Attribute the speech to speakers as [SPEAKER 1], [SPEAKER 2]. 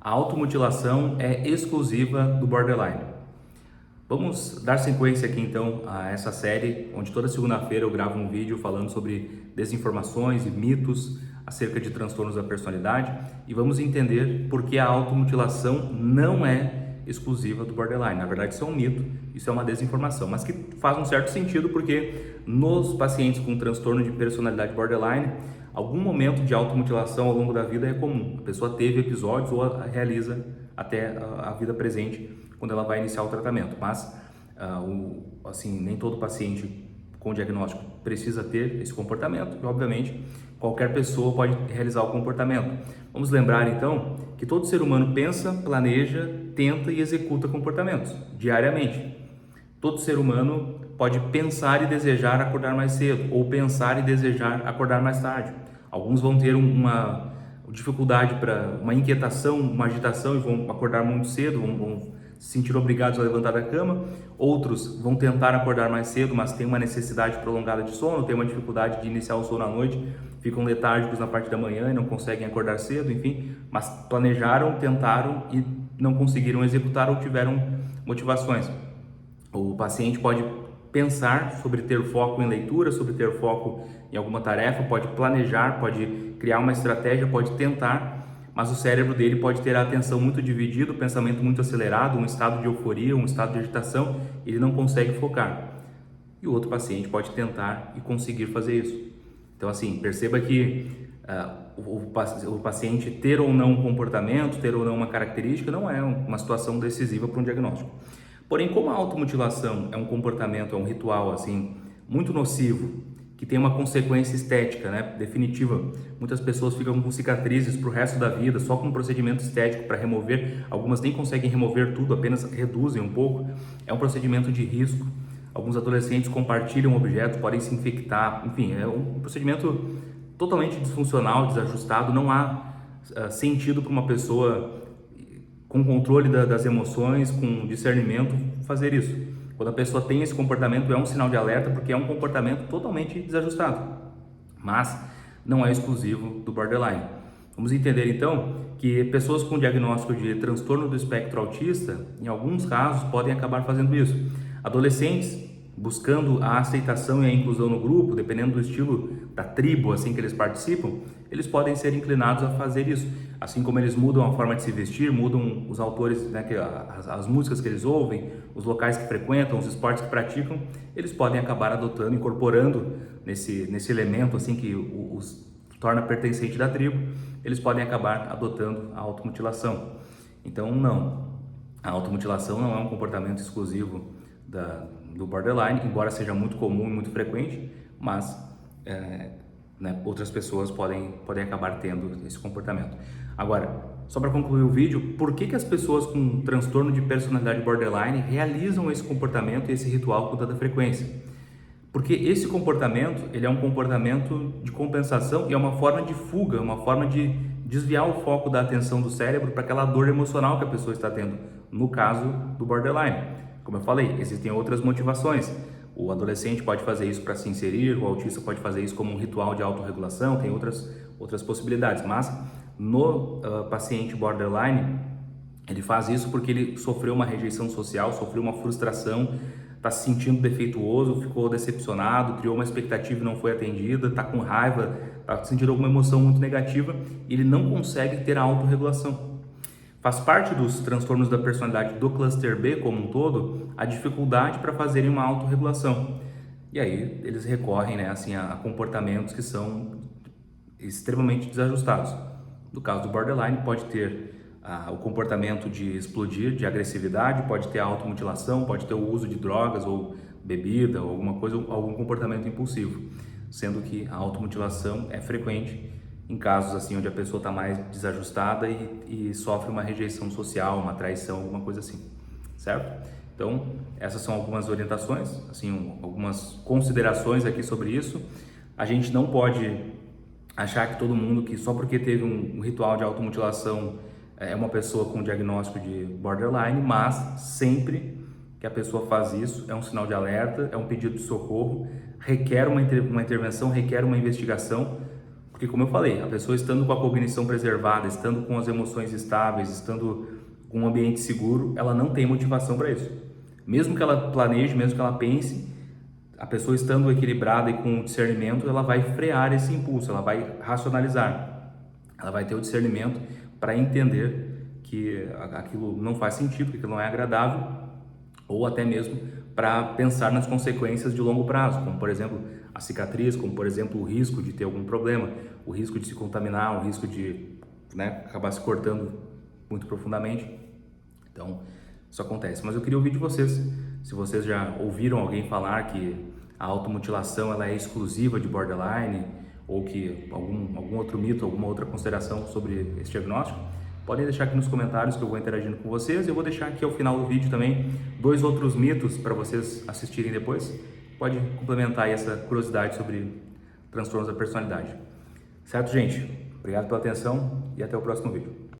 [SPEAKER 1] A automutilação é exclusiva do borderline. Vamos dar sequência aqui então a essa série, onde toda segunda-feira eu gravo um vídeo falando sobre desinformações e mitos acerca de transtornos da personalidade e vamos entender por que a automutilação não é exclusiva do borderline. Na verdade, isso é um mito, isso é uma desinformação, mas que faz um certo sentido porque nos pacientes com transtorno de personalidade borderline, algum momento de automutilação ao longo da vida é comum. A pessoa teve episódios ou a realiza até a vida presente quando ela vai iniciar o tratamento, mas assim, nem todo paciente com diagnóstico precisa ter esse comportamento e, obviamente, qualquer pessoa pode realizar o comportamento. Vamos lembrar, então, que todo ser humano pensa, planeja, tenta e executa comportamentos diariamente. Todo ser humano pode pensar e desejar acordar mais cedo ou pensar e desejar acordar mais tarde. Alguns vão ter uma dificuldade para uma inquietação, uma agitação e vão acordar muito cedo, vão se sentir obrigados a levantar da cama. Outros vão tentar acordar mais cedo, mas têm uma necessidade prolongada de sono, têm uma dificuldade de iniciar o sono à noite, ficam letárgicos na parte da manhã e não conseguem acordar cedo, enfim, mas planejaram, tentaram e não conseguiram executar ou tiveram motivações. O paciente pode pensar sobre ter foco em leitura, sobre ter foco em alguma tarefa, pode planejar, pode criar uma estratégia, pode tentar, mas o cérebro dele pode ter a atenção muito dividida, o pensamento muito acelerado, um estado de euforia, um estado de agitação, ele não consegue focar. E o outro paciente pode tentar e conseguir fazer isso. Então, assim, perceba que o paciente ter ou não um comportamento, ter ou não uma característica, não é uma situação decisiva para um diagnóstico. Porém, como a automutilação é um comportamento, é um ritual assim muito nocivo, que tem uma consequência estética, né, definitiva. Muitas pessoas ficam com cicatrizes para o resto da vida, só com um procedimento estético para remover. Algumas nem conseguem remover tudo, apenas reduzem um pouco. É um procedimento de risco. Alguns adolescentes compartilham objetos, podem se infectar. Enfim, é um procedimento totalmente disfuncional, desajustado. Não há sentido para uma pessoa com controle das emoções, com discernimento, fazer isso. Quando a pessoa tem esse comportamento, é um sinal de alerta, porque é um comportamento totalmente desajustado. Mas não é exclusivo do borderline. Vamos entender então que pessoas com diagnóstico de transtorno do espectro autista, em alguns casos, podem acabar fazendo isso. Adolescentes buscando a aceitação e a inclusão no grupo, dependendo do estilo da tribo assim que eles participam, eles podem ser inclinados a fazer isso. Assim como eles mudam a forma de se vestir, mudam os autores, né, as músicas que eles ouvem, os locais que frequentam, os esportes que praticam, eles podem acabar adotando, incorporando nesse elemento assim que os torna pertencente da tribo, eles podem acabar adotando a automutilação. Então, não, a automutilação não é um comportamento exclusivo do borderline, embora seja muito comum e muito frequente, mas né, outras pessoas podem acabar tendo esse comportamento. Agora, só para concluir o vídeo, por que as pessoas com transtorno de personalidade borderline realizam esse comportamento e esse ritual com tanta frequência? Porque esse comportamento, ele é um comportamento de compensação e é uma forma de fuga, uma forma de desviar o foco da atenção do cérebro para aquela dor emocional que a pessoa está tendo, no caso do borderline. Como eu falei, existem outras motivações. O adolescente pode fazer isso para se inserir, o autista pode fazer isso como um ritual de autorregulação, tem outras possibilidades, mas no paciente borderline, ele faz isso porque ele sofreu uma rejeição social, sofreu uma frustração, está se sentindo defeituoso, ficou decepcionado, criou uma expectativa e não foi atendida, está com raiva, está sentindo alguma emoção muito negativa e ele não consegue ter a autorregulação. Faz parte dos transtornos da personalidade do cluster B como um todo a dificuldade para fazerem uma autorregulação. E aí eles recorrem, né, assim, a comportamentos que são extremamente desajustados. No caso do borderline, pode ter o comportamento de explodir, de agressividade, pode ter a automutilação, pode ter o uso de drogas ou bebida ou alguma coisa, algum comportamento impulsivo, sendo que a automutilação é frequente em casos assim onde a pessoa está mais desajustada e sofre uma rejeição social, uma traição, alguma coisa assim, certo? Então, essas são algumas orientações, assim, algumas considerações aqui sobre isso. A gente não pode achar que todo mundo que só porque teve um ritual de automutilação é uma pessoa com diagnóstico de borderline, mas sempre que a pessoa faz isso é um sinal de alerta, é um pedido de socorro, requer uma intervenção, requer uma investigação, porque Porque, como eu falei, a pessoa estando com a cognição preservada, estando com as emoções estáveis, estando com um ambiente seguro, ela não tem motivação para isso. Mesmo que ela planeje, mesmo que ela pense, a pessoa estando equilibrada e com discernimento, ela vai frear esse impulso, ela vai racionalizar, ela vai ter o discernimento para entender que aquilo não faz sentido, que aquilo não é agradável, ou até mesmo para pensar nas consequências de longo prazo, como por exemplo a cicatriz, como por exemplo o risco de ter algum problema, o risco de se contaminar, o risco de, acabar se cortando muito profundamente. Então, isso acontece. Mas eu queria ouvir de vocês, se vocês já ouviram alguém falar que a automutilação ela é exclusiva de borderline, ou que algum outro mito, alguma outra consideração sobre esse diagnóstico, podem deixar aqui nos comentários que eu vou interagindo com vocês. Eu vou deixar aqui ao final do vídeo também 2 outros mitos para vocês assistirem depois. Pode complementar aí essa curiosidade sobre transtornos da personalidade. Certo, gente? Obrigado pela atenção e até o próximo vídeo.